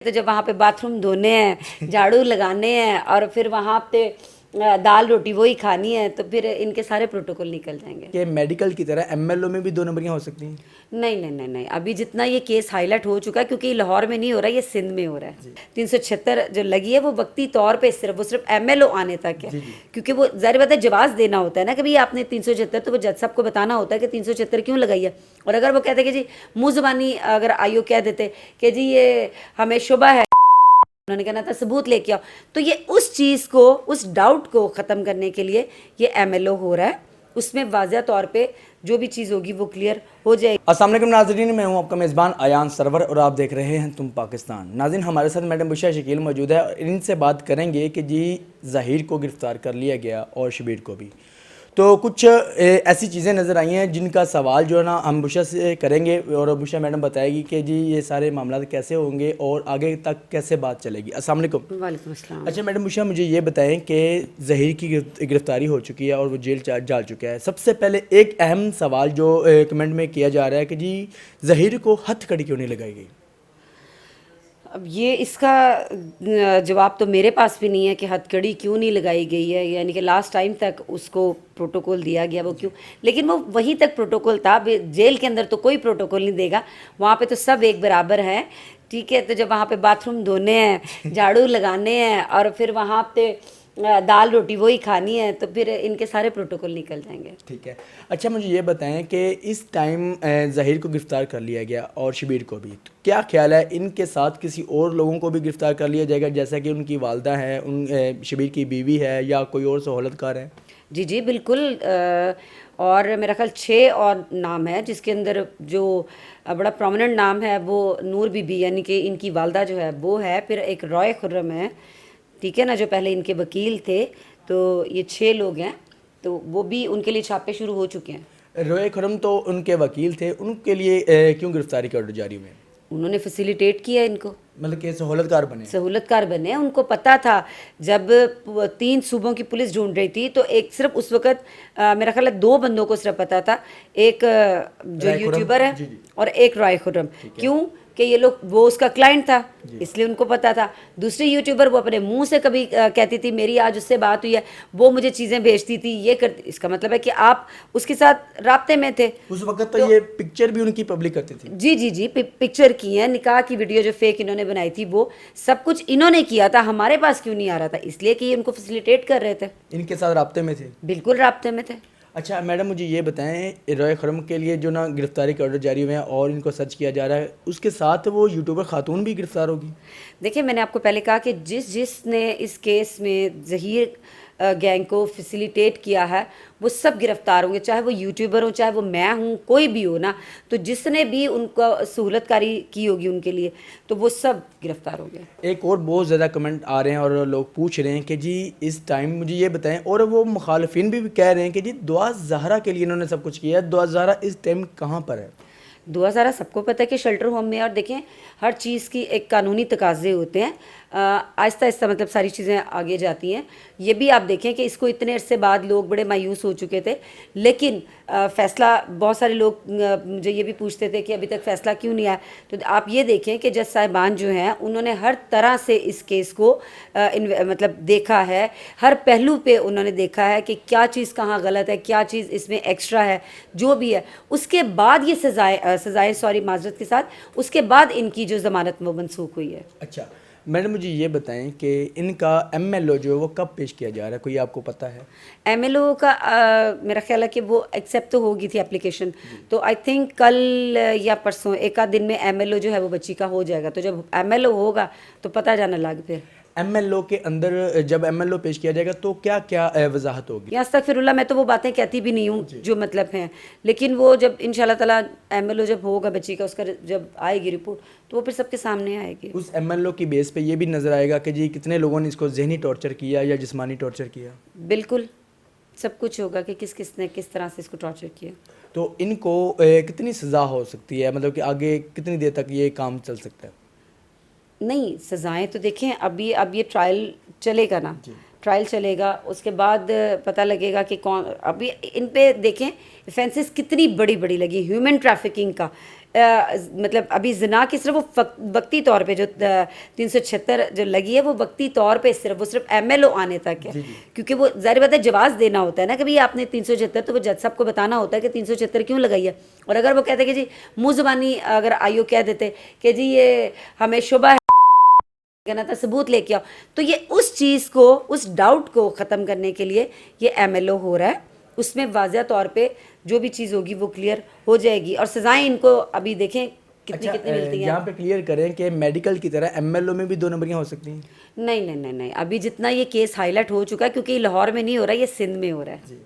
तो जब वहाँ पे बाथरूम धोने हैं, झाड़ू लगाने हैं और फिर वहाँ पे दाल रोटी वही खानी है, तो फिर इनके सारे प्रोटोकॉल निकल जाएंगे। कि मेडिकल की तरह एमएलओ में भी 2 नंबरियां हो सकती हैं? नहीं नहीं नहीं नहीं, अभी जितना ये केस हाईलाइट हो चुका है, क्योंकि लाहौर में नहीं हो रहा है, ये सिंध में हो रहा है। 376 जो लगी है वो वक्ती तौर पे सिर्फ एमएलओ आने तक है, क्योंकि वो जाहिर बात है जवाब देना होता है ना कि भाई आपने 376, तो वो जज साहब को बताना होता है कि 376 क्यों लगाई है। और अगर वो कहते कि जी मुँह जुबानी अगर आयोग कह देते कि जी ये हमें शुबा है, उन्होंने कहना था सबूत लेके आओ, तो ये उस चीज़ को, उस डाउट को ख़त्म करने के लिए ये एमएलओ हो रहा है। उसमें वाज़ह तौर पे जो भी चीज़ होगी वो क्लियर हो जाएगी। अस्सलाम वालेकुम नाज़रीन, मैं हूं आपका मेज़बान अयान सरवर और आप देख रहे हैं तुम पाकिस्तान। नाज़रीन, हमारे साथ मैडम बुशरा शकील मौजूद है और इनसे बात करेंगे कि जी ज़हीर को गिरफ़्तार कर लिया गया और शबीर को भी, तो कुछ ऐसी चीज़ें नज़र आई हैं जिनका सवाल जो है ना हम बुशरा से करेंगे और बुशरा मैडम बताएगी कि जी ये सारे मामला कैसे होंगे और आगे तक कैसे बात चलेगी। अस्सलाम वालेकुम। वालेकुम अस्सलाम। अच्छा मैडम बुशरा, मुझे ये बताएं कि ज़हीर की गिरफ़्तारी हो चुकी है और वो जेल जा चुका है। सबसे पहले एक अहम सवाल जो कमेंट में किया जा रहा है कि जी ज़हीर को हथकड़ी क्यों नहीं लगाई गई? अब ये इसका जवाब तो मेरे पास भी नहीं है कि हथकड़ी क्यों नहीं लगाई गई है, यानी कि लास्ट टाइम तक उसको प्रोटोकॉल दिया गया वो क्यों, लेकिन वो वहीं तक प्रोटोकॉल था। जेल के अंदर तो कोई प्रोटोकॉल नहीं देगा, वहाँ पे तो सब एक बराबर हैं। ठीक है, तो जब वहाँ पे बाथरूम धोने हैं, झाड़ू लगाने हैं और फिर वहाँ पे दाल रोटी वही खानी है, तो फिर इनके सारे प्रोटोकॉल निकल जाएंगे। ठीक है। अच्छा मुझे ये बताएं कि इस टाइम ज़हीर को गिरफ़्तार कर लिया गया और शबीर को भी, तो क्या ख्याल है इनके साथ किसी और लोगों को भी गिरफ़्तार कर लिया जाएगा, जैसा कि उनकी वालदा है, शबीर की बीवी है या कोई और सहूलतकार है? जी जी बिल्कुल। और मेरा ख्याल 6 और नाम है, जिसके अंदर जो बड़ा प्रोमिनेंट नाम है वो नूर बीबी यानी कि इनकी वालदा जो है वो है, फिर एक रॉय खुर्रम है, ठीक है ना, जो पहले इनके वकील थे। तो ये 6 लोग हैं, तो वो भी उनके लिए छापे शुरू हो चुके हैं। रोए खुरम तो उनके वकील थे, उनके लिए क्यों गिरफ़्तारी के ऑर्डर जारी हुए? उन्होंने फैसिलिटेट किया इनको, मतलब कि सहूलतकार बने? सहूलतकार बने। उनको पता था जब 3 सूबों की पुलिस ढूंढ रही थी, तो एक सिर्फ उस वक़्त मेरा ख्याल है 2 बंदों को सिर्फ पता था, एक जो यूट्यूबर है और एक रॉय खुर्रम। क्यों कि ये लोग, वो उसका क्लाइंट था इसलिए उनको पता था। दूसरी यूट्यूबर वो अपने मुंह से कभी कहती थी मेरी आज उससे बात हुई है, वो मुझे चीज़ें भेजती थी, ये करती, इसका मतलब है कि आप उसके साथ राब्ते में थे उस वक्त। तो ये पिक्चर भी उनकी पब्लिक करती थी? जी जी जी, पिक्चर की है, निकाह की वीडियो जो फेक इन्होंने बनाई थी वो सब कुछ इन्होंने किया था। हमारे पास क्यों नहीं आ रहा था? इसलिए कि ये उनको फैसिलिटेट कर रहे थे, इनके साथ राब्ते में थे? बिल्कुल राब्ते में थे। अच्छा मैडम, मुझे ये बताएं, रोए खुरम के लिए जो ना गिरफ्तारी के ऑर्डर जारी हुए हैं और इनको सर्च किया जा रहा है, उसके साथ वो यूट्यूबर खातून भी गिरफ्तार होगी? देखिए, मैंने आपको पहले कहा कि जिसने इस केस में ज़हीर गैंग को फैसिलिटेट किया है वो सब गिरफ्तार होंगे, चाहे वो यूट्यूबर हो, चाहे वो मैं हूँ, कोई भी हो ना। तो जिसने भी उनका सहूलतकारी की होगी उनके लिए, तो वो सब गिरफ्तार होंगे। एक और बहुत ज़्यादा कमेंट आ रहे हैं और लोग पूछ रहे हैं कि जी इस टाइम मुझे ये बताएं, और वो मुखालफिन भी कह रहे हैं कि जी दुआ ज़हरा के लिए इन्होंने सब कुछ किया है। दुआ ज़हरा इस टाइम कहाँ पर है? दुआ ज़हरा सबको पता है कि शेल्टर होम में। और देखें, हर चीज़ की एक कानूनी तकाजे होते हैं, आहिस्ता आहिस्ता मतलब सारी चीज़ें आगे जाती हैं। ये भी आप देखें कि इसको इतने अरसे बाद लोग बड़े मायूस हो चुके थे, लेकिन फ़ैसला, बहुत सारे लोग मुझे ये भी पूछते थे कि अभी तक फ़ैसला क्यों नहीं आया। तो आप ये देखें कि जज साहिबान जो हैं उन्होंने हर तरह से इस केस को मतलब देखा है, हर पहलू पे उन्होंने देखा है कि क्या चीज़ कहाँ गलत है, क्या चीज़ इसमें एक्स्ट्रा है, जो भी है। उसके बाद ये सज़ाएँ सॉरी माजरत के साथ, उसके बाद इनकी जो ज़मानत वो मनसूख हुई है। अच्छा मैडम, मुझे ये बताएं कि इनका एमएलओ जो है वो कब पेश किया जा रहा है, कोई आपको पता है? एमएलओ का मेरा ख्याल है कि वो एक्सेप्ट तो होगी थी एप्लीकेशन, तो आई थिंक कल या परसों एक आध दिन में एमएलओ जो है वो बच्ची का हो जाएगा। तो जब एमएलओ होगा तो पता जाना लग फिर एमएलओ के अंदर जब एमएलओ पेश किया जाएगा तो क्या क्या वजाहत होगी? या अस्तगफिरुल्लाह, मैं तो वो बातें कहती भी नहीं हूँ जो मतलब हैं, लेकिन वो जब इंशाल्लाह ताला एमएलओ जब होगा बच्ची का, उसका जब आएगी रिपोर्ट तो वो फिर सबके सामने आएगी। उस एमएलओ की बेस पे ये भी नज़र आएगा कि जी कितने लोगों ने इसको जहनी टॉर्चर किया या जिस्मानी टॉर्चर किया? बिल्कुल सब कुछ होगा कि किसने किस तरह से इसको टॉर्चर किया। तो इनको कितनी सज़ा हो सकती है, मतलब कि आगे कितनी देर तक ये काम चल सकता है? नहीं, सज़ाएँ तो देखें, अब ये ट्रायल चलेगा ना, ट्रायल चलेगा, उसके बाद पता लगेगा कि कौन। अभी इन पे देखें ऑफेंसेस कितनी बड़ी बड़ी लगी, ह्यूमन ट्रैफिकिंग का मतलब अभी जना की सिर्फ वो वक्ती तौर पे जो 376 जो लगी है वो वक्ती तौर पे वो सिर्फ एमएलओ आने तक है, क्योंकि वो जाहिर बात है जवाब देना होता है ना कि भाई आपने 376, तो वो जज साहब को बताना होता है कि 376 क्यों लगाई है। और अगर वो कहते कि जी मुँह जुबानी अगर आयोग कह देते कि जी ये हमें शुबा कहना था, सबूत लेके आओ, तो ये उस चीज़ को, उस डाउट को ख़त्म करने के लिए ये एमएलओ हो रहा है। उसमें वाज़ह तौर पे जो भी चीज़ होगी वो क्लियर हो जाएगी और सज़ाएं इनको अभी देखें कितनी कितनी मिलती हैं। यहाँ पे क्लियर करें कि मेडिकल की तरह एमएलओ में भी 2 नंबरियाँ हो सकती हैं। नहीं नहीं नहीं नहीं, अभी जितना ये केस हाईलाइट हो चुका है, क्योंकि लाहौर में नहीं हो रहा है, ये सिंध में हो रहा है। जी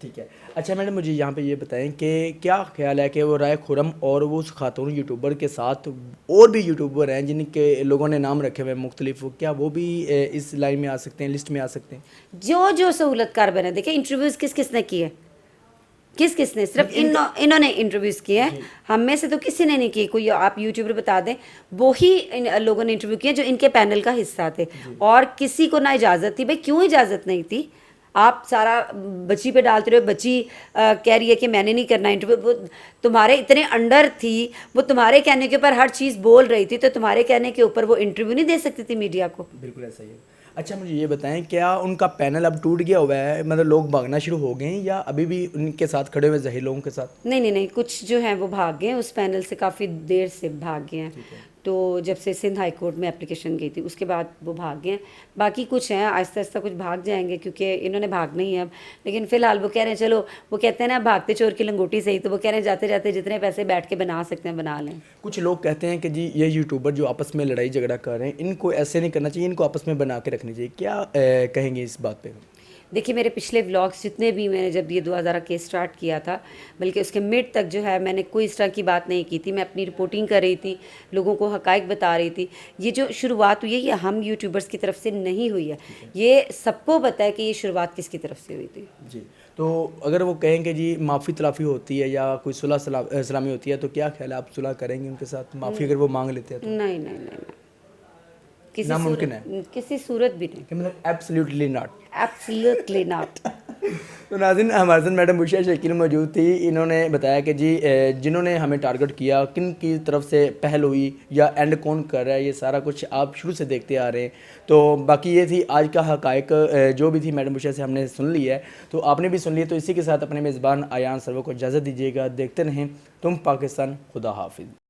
ठीक है। अच्छा मैडम, मुझे यहाँ पे ये बताएं कि क्या ख्याल है कि वो राय खुरम और वो उस खातून यूट्यूबर के साथ और भी यूट्यूबर हैं जिनके लोगों ने नाम रखे हुए हैं मुख्तलिफ, क्या वो भी इस लाइन में आ सकते हैं, लिस्ट में आ सकते हैं? जो जो सहूलतकार बने, देखिए इंटरव्यूज़ किस किसने किए, किस किसने, सिर्फ इन्होंने इंटरव्यूज़ किए हैं, हम में से तो किसी ने नहीं किए। कोई आप यूट्यूबर बता दें, वो ही इन लोगों ने इंटरव्यू किए जो इनके पैनल का हिस्सा थे, और किसी को ना इजाज़त थी। भाई क्यों इजाज़त नहीं थी? आप सारा बच्ची पे डालते रहे, बच्ची कह रही है कि मैंने नहीं करना इंटरव्यू, वो तुम्हारे इतने अंडर थी, वो तुम्हारे कहने के ऊपर हर चीज़ बोल रही थी, तो तुम्हारे कहने के ऊपर वो इंटरव्यू नहीं दे सकती थी मीडिया को। बिल्कुल ऐसा ही है। अच्छा मुझे ये बताएं, क्या उनका पैनल अब टूट गया हुआ है, मतलब लोग भागना शुरू हो गए हैं या अभी भी उनके साथ खड़े हुए ज़हीर लोगों के साथ? नहीं नहीं नहीं, कुछ जो हैं वो भाग गए हैं, उस पैनल से काफ़ी देर से भाग गए हैं। तो जब से सिंध हाई कोर्ट में एप्लीकेशन गई थी उसके बाद वो भाग गए हैं। बाकी कुछ हैं आहिस्ता आहिस्ता कुछ भाग जाएंगे, क्योंकि इन्होंने भागना ही है अब। लेकिन फ़िलहाल वो कह रहे हैं चलो, वो कहते हैं ना भागते चोर की लंगोटी सही, तो वो कह रहे हैं जाते जाते जितने पैसे बैठ के बना सकते हैं बना लें। कुछ लोग कहते हैं कि जी ये यूट्यूबर जो आपस में लड़ाई झगड़ा कर रहे हैं, इनको ऐसे नहीं करना चाहिए, इनको आपस में बना के रखनी चाहिए, क्या कहेंगे इस बात पे? देखिए मेरे पिछले व्लॉग्स जितने भी, मैंने जब ये 2000 केस स्टार्ट किया था, बल्कि उसके मिड तक जो है मैंने कोई इस तरह की बात नहीं की थी। मैं अपनी रिपोर्टिंग कर रही थी, लोगों को हकाइक बता रही थी। ये जो शुरुआत हुई है ये हम यूट्यूबर्स की तरफ से नहीं हुई है, ये सबको पता है कि ये शुरुआत किसकी तरफ से हुई थी। जी, तो अगर वो कहें कि जी माफ़ी तलाफ़ी होती है या कोई सुलह सलामी होती है, तो क्या ख्याल है, आप सुलह करेंगे उनके साथ? माफ़ी अगर वो मांग लेते हैं तो? नहीं नहीं नहीं नहीं, नामुमकिन है किसी सूरत भी नहीं, कि मतलब एब्सोल्युटली नॉट। Absolutely not. तो नाज़रीन, हमारे साथ मैडम बुशिया शकील मौजूद थी। इन्होंने बताया कि जी जिन्होंने हमें टारगेट किया, किन की तरफ से पहल हुई या एंड कौन कर रहा है, ये सारा कुछ आप शुरू से देखते आ रहे हैं। तो बाकी ये थी आज का हकायक, जो भी थी मैडम बुशिया से हमने सुन ली है, तो आपने भी सुन लिया। तो इसी के साथ अपने मेज़बान आयान सरवर को इजाज़त दीजिएगा। देखते रहें तुम पाकिस्तान। खुदा हाफिज़।